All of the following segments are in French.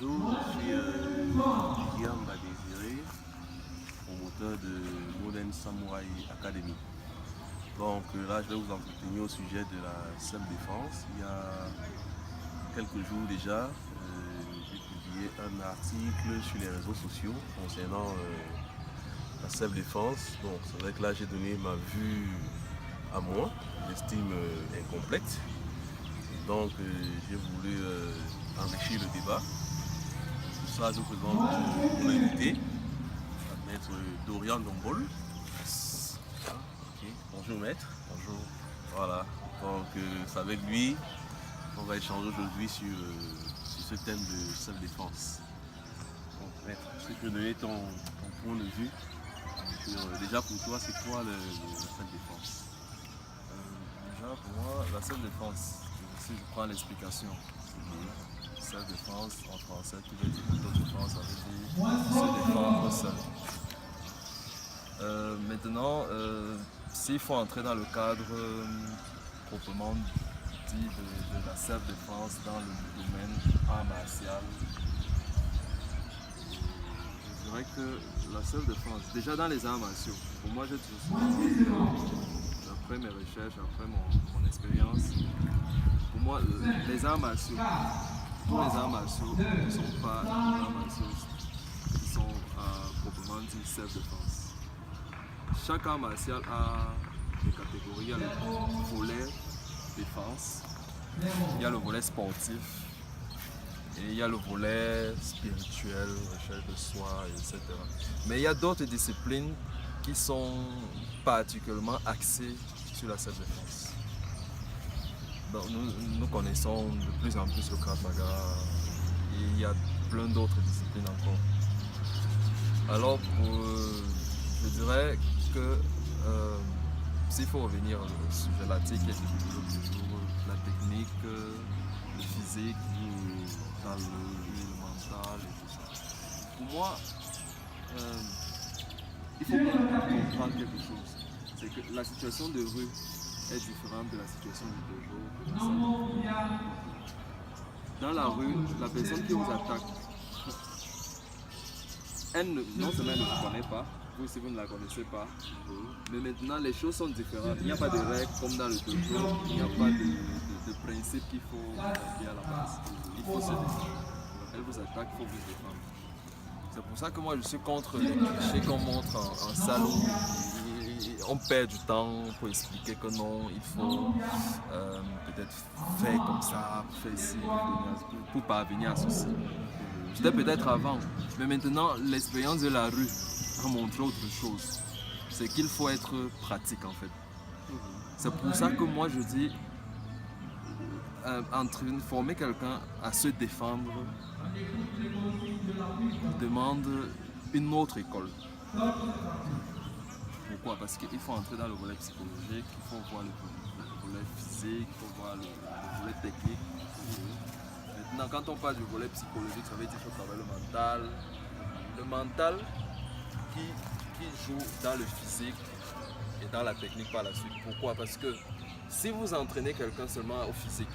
Bonjour, je suis Guillaume Badésiré, promoteur de Modern Samurai Academy. Donc là, je vais vous entretenir au sujet de la self-défense. Il y a quelques jours déjà, j'ai publié un article sur les réseaux sociaux concernant la self-défense. Donc c'est vrai que là, j'ai donné ma vue à moi, j'estime incomplète. Donc j'ai voulu enrichir le débat. Pour ça, nous faisons mon invité, maître Dorian Dombol. Ah, okay. Bonjour maître. Bonjour. Voilà, donc c'est avec lui qu'on va échanger aujourd'hui sur ce thème de self-défense. Donc maître, est-ce que tu peux donner ton point de vue sur, déjà pour toi, c'est quoi la self-défense? Déjà pour moi, la self-défense, si je prends l'explication, self-défense en français, qui veut dire autodéfense, ça veut dire se défendre seul. Maintenant, s'il faut entrer dans le cadre proprement dit de la self-défense dans le domaine art martial, je dirais que la self-défense, déjà dans les arts martiaux, pour moi j'ai toujours après mes recherches, après mon expérience, pour moi les arts martiaux, tous les arts martiaux ne sont pas des arts martiaux qui sont proprement dit self-défense. Chaque art martial a des catégories. Il y a le volet défense, il y a le volet sportif et il y a le volet spirituel, recherche de soi, etc. Mais il y a d'autres disciplines qui sont particulièrement axées sur la self-défense. Donc nous connaissons de plus en plus le Krav Maga et il y a plein d'autres disciplines encore. Alors je dirais que s'il faut revenir au sujet là, qui est toujours la technique, le physique, dans le mental et tout ça. Pour moi, il faut bien comprendre quelque chose. C'est que la situation de rue est différente de la situation du dojo. Dans la rue, la personne qui vous attaque, non seulement elle ne vous connaît pas, vous si vous ne la connaissez pas, mais maintenant les choses sont différentes. Il n'y a pas de règles comme dans le dojo, il n'y a pas de principe qu'il faut appliquer à la base. Il faut se défendre. Elle vous attaque, il faut vous défendre. C'est pour ça que moi je suis contre les clichés qu'on montre en salon. On perd du temps pour expliquer que non, il faut peut-être faire comme ça, pour faire ci, pour parvenir à ceci. J'étais peut-être avant, mais maintenant l'expérience de la rue a montré autre chose. C'est qu'il faut être pratique en fait. C'est pour ça que moi je dis, former quelqu'un à se défendre demande une autre école. Pourquoi? Parce qu'il faut entrer dans le volet psychologique, il faut voir le volet physique, il faut voir le volet technique. Maintenant, quand on parle du volet psychologique, ça veut dire qu'il faut travailler le mental. Le mental qui joue dans le physique et dans la technique par la suite. Pourquoi? Parce que si vous entraînez quelqu'un seulement au physique,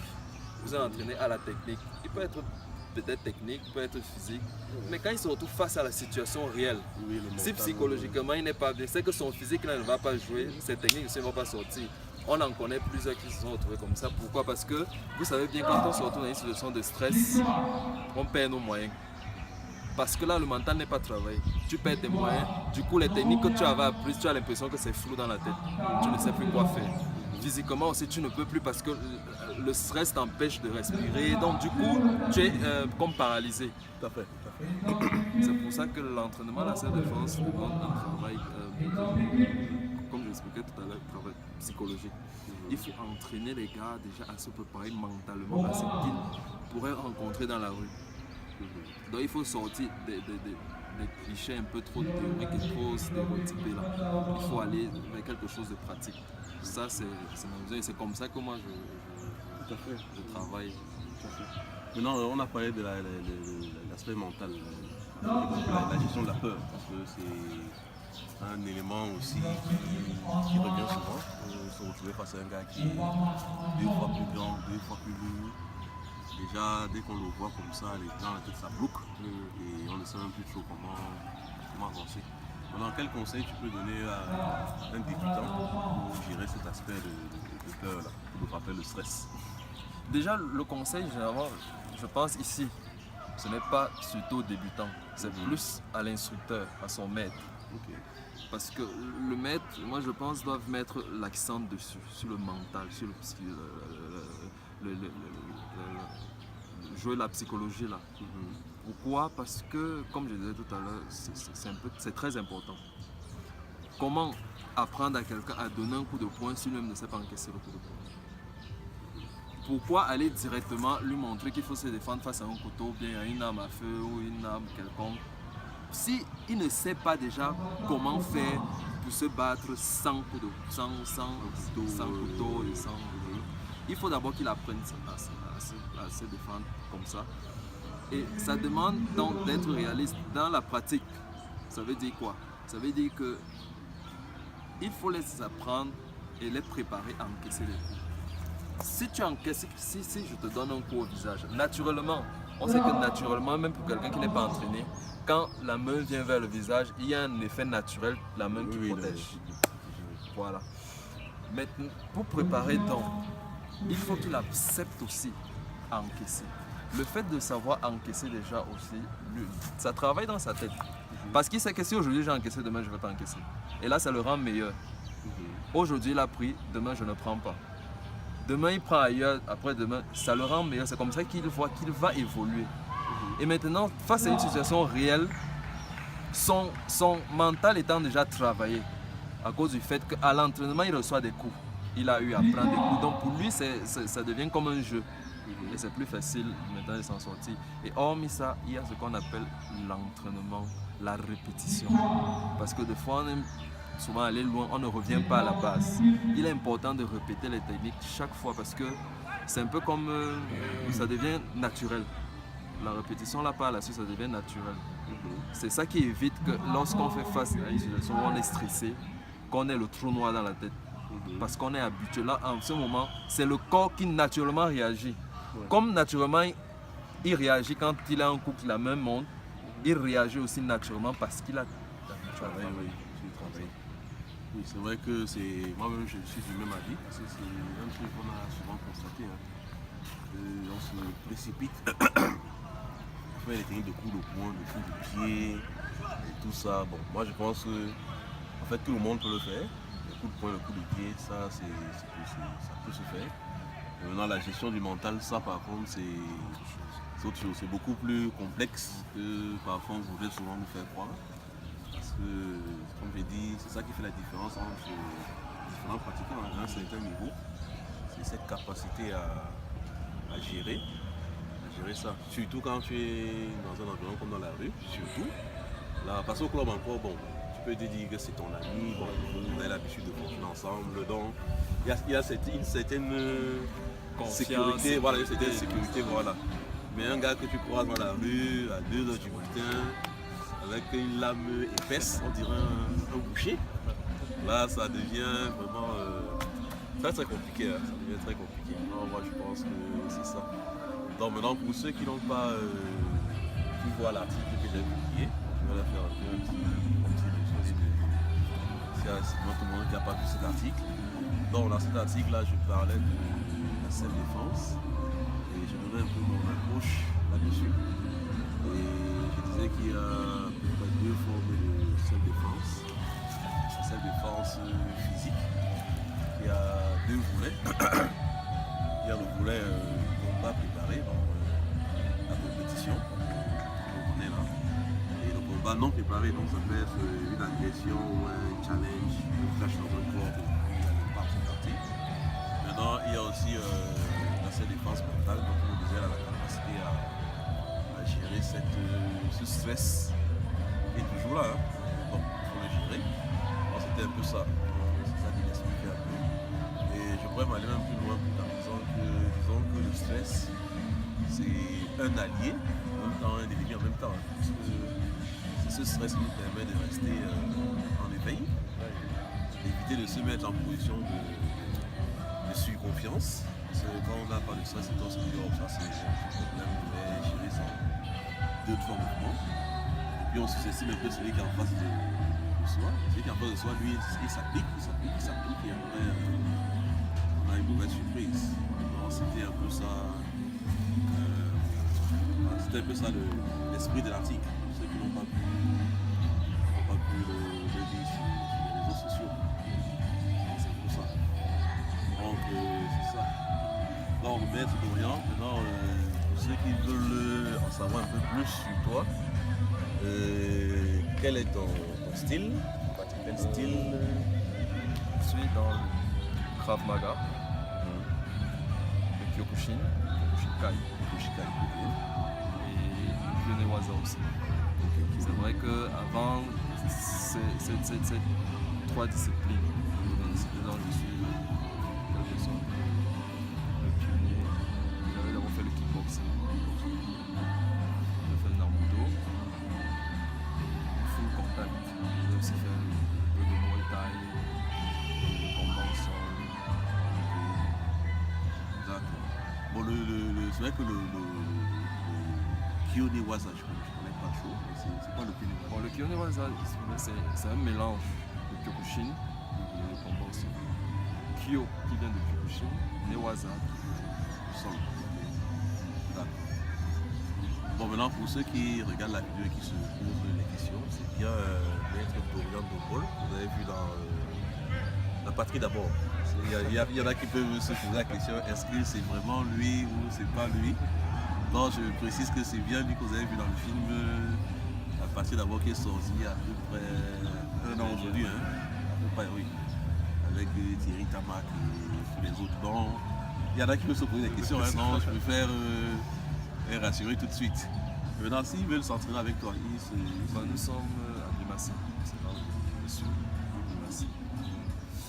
vous entraînez à la technique, il peut être peut-être technique, peut être physique, mais quand il se retrouve face à la situation réelle, si psychologiquement il n'est pas bien, c'est que son physique là ne va pas jouer, ses techniques ne vont pas sortir. On en connaît plusieurs qui se sont retrouvés comme ça. Pourquoi? Parce que vous savez bien, quand on se retrouve dans une situation de stress, on perd nos moyens. Parce que là, le mental n'est pas travaillé. Tu perds tes moyens. Du coup, les techniques que tu avais apprises, tu as l'impression que c'est flou dans la tête. Tu ne sais plus quoi faire. Physiquement aussi, tu ne peux plus parce que le stress t'empêche de respirer. Donc, du coup, tu es comme paralysé. Tout à fait. C'est pour ça que l'entraînement à la self-défense demande un travail, comme je l'expliquais tout à l'heure, un travail psychologique. Il faut entraîner les gars déjà à se préparer mentalement à ce qu'ils pourraient rencontrer dans la rue. Donc il faut sortir des clichés un peu trop théoriques et trop stéréotypés là. Il faut aller vers quelque chose de pratique. Ça c'est ma vision et c'est comme ça que moi je travaille. Maintenant, on a parlé de l'aspect mental, la gestion de la peur, parce que c'est un élément aussi qui revient souvent. Se retrouver face à un gars qui est 2 fois plus grand, 2 fois plus lourd, déjà dès qu'on le voit comme ça, dans la tête ça bloque et on ne sait même plus trop comment avancer. Maintenant, quel conseil tu peux donner à un débutant pour gérer cet aspect de peur là, pour rappeler le stress? Déjà, le conseil, généralement, je pense ici, ce n'est pas surtout au débutant, c'est plus à l'instructeur, à son maître. Ok. Parce que le maître, moi je pense, doit mettre l'accent dessus, sur le mental, sur jouer la psychologie là. Pourquoi? Parce que, comme je disais tout à l'heure, c'est très important. Comment apprendre à quelqu'un à donner un coup de poing si lui-même ne sait pas encaisser le coup de poing? Pourquoi aller directement lui montrer qu'il faut se défendre face à un couteau, ou bien à une arme à feu ou une arme quelconque, si il ne sait pas déjà comment faire pour se battre sans couteau et sans... Il faut d'abord qu'il apprenne à se défendre comme ça. Et ça demande donc d'être réaliste dans la pratique. Ça veut dire quoi? Ça veut dire que il faut les apprendre et les préparer à encaisser les coups. Si tu encaisses, si je te donne un coup au visage, naturellement, on sait que naturellement, même pour quelqu'un qui n'est pas entraîné, quand la main vient vers le visage, il y a un effet naturel, la main qui protège. Voilà. Maintenant, pour préparer donc, il faut qu'il accepte aussi à encaisser. Le fait de savoir encaisser déjà aussi, ça travaille dans sa tête. Parce qu'il sait que si aujourd'hui j'ai encaissé, demain je ne vais pas encaisser. Et là, ça le rend meilleur. Aujourd'hui, il a pris, demain je ne prends pas. Demain, il prend ailleurs, après-demain, ça le rend meilleur. C'est comme ça qu'il voit qu'il va évoluer. Et maintenant, face à une situation réelle, son mental étant déjà travaillé, à cause du fait qu'à l'entraînement, il reçoit des coups. Il a eu à prendre des coups. Donc pour lui, ça devient comme un jeu. Et c'est plus facile maintenant de s'en sortir. Et hormis ça, il y a ce qu'on appelle l'entraînement, la répétition. Parce que des fois, on aime souvent aller loin, on ne revient pas à la base. Il est important de répéter les techniques chaque fois parce que c'est un peu comme ça devient naturel. La répétition là par la suite, ça devient naturel. C'est ça qui évite que lorsqu'on fait face à une situation où on est stressé, qu'on ait le trou noir dans la tête. Parce qu'on est habitué. Là, en ce moment, c'est le corps qui naturellement réagit. Comme naturellement, il réagit quand il a un coup que la main monte, il réagit aussi naturellement parce qu'il a travaillé. Oui, c'est vrai que moi-même je suis du même avis. C'est un truc qu'on a souvent constaté. On se précipite. On fait les techniques de coups de poing, de coups de pied et tout ça. Bon, moi je pense que en fait tout le monde peut le faire. Le coup de poing, le coup de pied, ça peut se faire. Et maintenant la gestion du mental, ça par contre c'est autre chose. C'est beaucoup plus complexe que parfois on voudrait souvent nous faire croire. Parce que, comme j'ai dit, c'est ça qui fait la différence entre les différents pratiquants à un certain niveau. C'est cette capacité à gérer ça. Surtout quand tu es dans un environnement comme dans la rue, surtout. Là, parce qu'au club encore, bon, tu peux te dire que c'est ton ami, bon, vous avez l'habitude de fonctionner ensemble. Donc, il y a une certaine sécurité, voilà, une certaine sécurité, voilà. Mais un gars que tu croises dans la rue à 2h du matin, avec une lame épaisse, on dirait un boucher. Là, ça devient vraiment très compliqué. Hein. Ça devient très compliqué. Non, moi, je pense que c'est ça. Donc maintenant, pour ceux qui n'ont pas pu voir l'article que j'ai publié, je vais faire un petit résumé s'il y a tout le monde qui n'a pas vu cet article. Donc dans cet article-là, je parlais de la self-défense et je donnais un peu mon approche là-dessus. Et je disais qu'il y a à peu près deux formes de self-défense. La self-défense physique, il y a deux volets. Il y a le volet combat préparé, donc la compétition, on est là. Et le combat non préparé, donc ça peut être une agression ou un challenge, une flash dans un corps, par son parti. Maintenant, il y a aussi la self-défense mentale, donc on disait la capacité à gérer ce stress qui est toujours là. Hein. Donc il faut le gérer. Donc, c'était un peu ça. C'est ça qu'il expliquait un peu. Et je pourrais m'aller un peu loin plus tard. Disons que le stress, c'est un allié, en même temps un ennemi en même temps. Hein, parce que c'est ce stress qui nous permet de rester en éveil, d'éviter de se mettre en position de surconfiance. Quand on n'a pas de stress, c'est toi ce qui dit, oh, ça c'est un problème, mais gérer ça deux, trois mouvements. Et puis on sous-estime un peu celui qui est en face de soi. Celui qui est en face de soi, lui, il s'applique, et après, on a une mauvaise surprise. Alors, c'était un peu ça. C'était un peu ça l'esprit de l'article. Ceux qui n'ont pas pu le lire sur les réseaux sociaux. C'est pour ça. Donc, c'est ça. Donc, Maître Dorian, maintenant, pour ceux qui veulent en savoir un peu plus sur toi, quel est ton style? Quel style? Je suis dans le Krav Maga, le Kyokushin, Kai. Et le Newaza aussi. C'est vrai qu'avant ces trois disciplines, dont je suis quelque sorte le pionnier, j'avais d'abord fait le kickboxing, j'ai fait le Naruto, le full contact, j'ai aussi fait un peu de Muay Thai, le combat au sol. D'accord. Bon, c'est vrai que le Kyo-Newaza, je connais pas trop, mais c'est quoi le Kyo-Newaza? Bon, le Kyo-Newaza, c'est un mélange de Kyokushin et de combat au sol. Kyo qui vient de Kyokushin, Newaza du sol. D'accord. Bon, maintenant, pour ceux qui regardent la vidéo et qui se posent les questions, c'est bien Maître Dorian Dombol, vous avez vu dans La Patrie d'abord. Il y en a qui peuvent se poser la question, est-ce que c'est vraiment lui ou c'est pas lui? Non, je précise que c'est bien lui que vous avez vu dans le film La Patrie d'abord qui est sorti il y a à peu près un an aujourd'hui, hein? À peu près, oui. Avec Thierry Tamac et tous les autres. Donc, il y en a qui peuvent se poser des questions, hein? Non, je préfère les rassurer tout de suite. Maintenant, s'ils veulent s'entraîner avec toi, nous sommes à Bimassi, c'est là où je suis, Bimassi.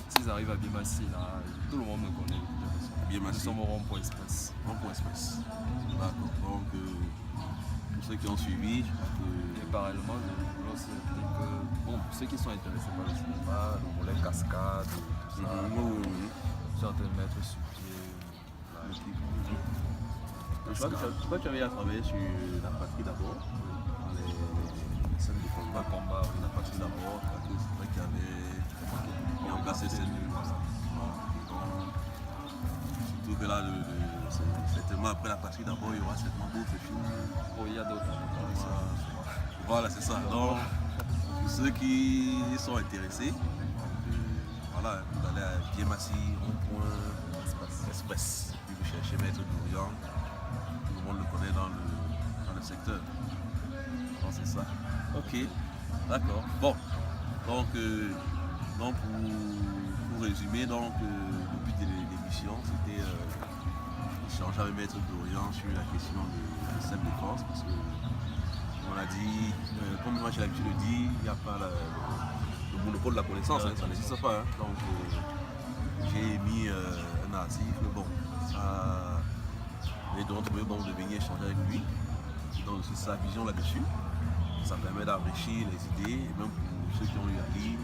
S'ils arrivent à Bimassi, là, tout le monde me connaît. Nous sommes au Rond-Point Express. Rond-Point Express. D'accord. Donc, pour ceux qui ont suivi, et parallèlement, je voulais aussi dire que, bon, pour ceux qui sont intéressés par le cinéma, le volet cascade, tout ça, je suis en train de mettre sur pied je crois que tu avais travaillé sur La Patrie d'abord, les scènes de combat, La Patrie d'abord, c'est vrai qu'il y avait mis en place ces scènes de combat. Surtout que là, certainement après La Patrie d'abord, il y aura certainement d'autres films. Oh, il y a d'autres. Voilà, c'est ça. Donc, pour ceux qui sont intéressés, voilà, vous allez à Bimassi, Rond-Point Express, puis vous cherchez Maître Dorian. Tout le monde le connaît dans le secteur. Donc c'est ça. Ok, d'accord. Bon, donc pour résumer, donc, le but de l'émission, c'était échanger avec Maître Dorian sur la question de self-défense, parce que on a dit, comme moi j'ai l'habitude de dire, il n'y a pas le monopole de la connaissance, hein, ça n'existe pas. Hein. Donc j'ai mis un article, bon, ça. Et donc, on de venir échanger avec lui, qui donne aussi sa vision là-dessus. Ça permet d'enrichir les idées, et même pour ceux qui ont lu à lire,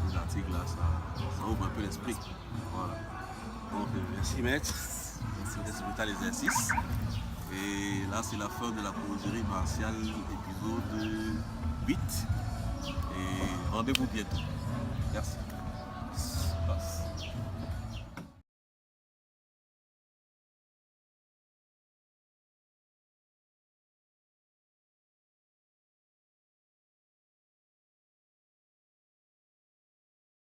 les articles là, ça ouvre un peu l'esprit. Voilà. Donc, merci Maître, merci à l'exercice. Et là, c'est la fin de la causerie martiale, épisode 8. Et rendez-vous bientôt. Merci.